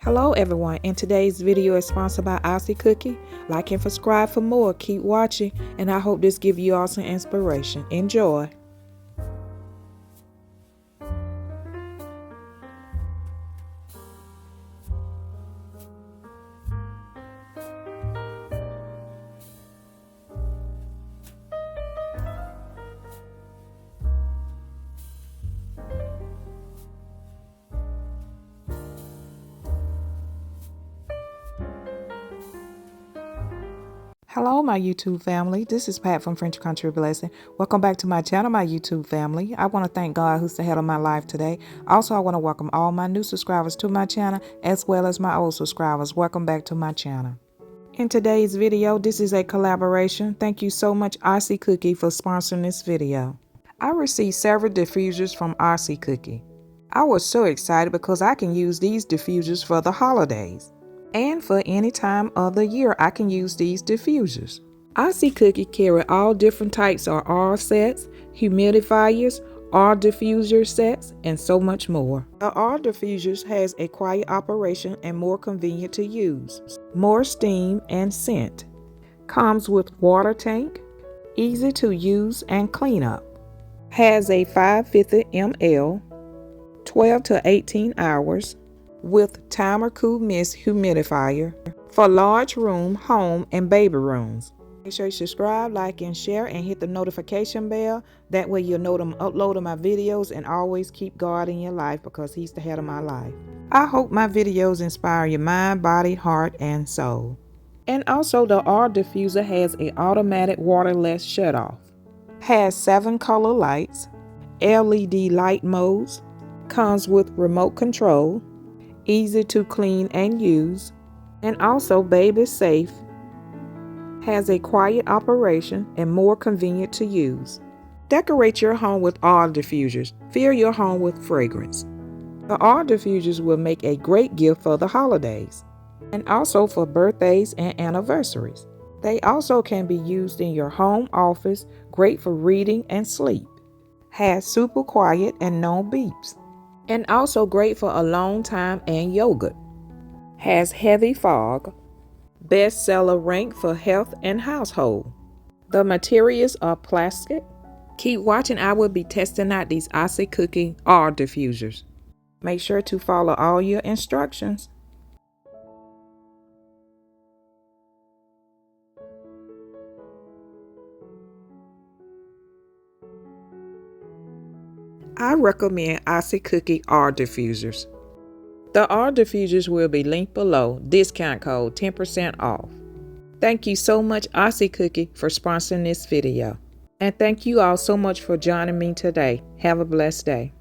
Hello everyone, and today's video is sponsored by ASAKUKI. Like and subscribe for more. Keep watching, and I hope this gives you all some inspiration. Enjoy. Hello my YouTube family, this is Pat from French Country Blessing. Welcome back to my channel, my YouTube family. I want to thank God who's the head of my life today. Also, I want to welcome all my new subscribers to my channel as well as my old subscribers. Welcome back to my channel. In today's video, this is a collaboration. Thank you so much ASAKUKI for sponsoring this video. I received several diffusers from ASAKUKI. I was so excited because I can use these diffusers for the holidays. And for any time of the year, I can use these diffusers. ASAKUKI carry all different types of R sets, humidifiers, R diffuser sets, and so much more. The R diffusers has a quiet operation and more convenient to use. More steam and scent. Comes with water tank, easy to use and clean up. Has a 550 ml, 12 to 18 hours. With timer cool mist humidifier for large room, home, and baby rooms. Make sure you subscribe, like, and share, and hit the notification bell. That way you'll know them uploading my videos, and always keep God in your life because He's the head of my life. I hope my videos inspire your mind, body, heart, and soul. And also the R diffuser has an automatic waterless shutoff. Has 7 color lights, LED light modes, comes with remote control, easy to clean and use, and also baby safe, has a quiet operation and more convenient to use. Decorate your home with R diffusers. Fill your home with fragrance. The R diffusers will make a great gift for the holidays and also for birthdays and anniversaries. They also can be used in your home office, great for reading and sleep. Has super quiet and no beeps. And also great for alone time and yoga. Has heavy fog. Bestseller rank for health and household. The materials are plastic. Keep watching, I will be testing out these ASAKUKI R diffusers. Make sure to follow all your instructions. I recommend ASAKUKI R diffusers. The R diffusers will be linked below. Discount code 10% off. Thank you so much ASAKUKI for sponsoring this video. And thank you all so much for joining me today. Have a blessed day.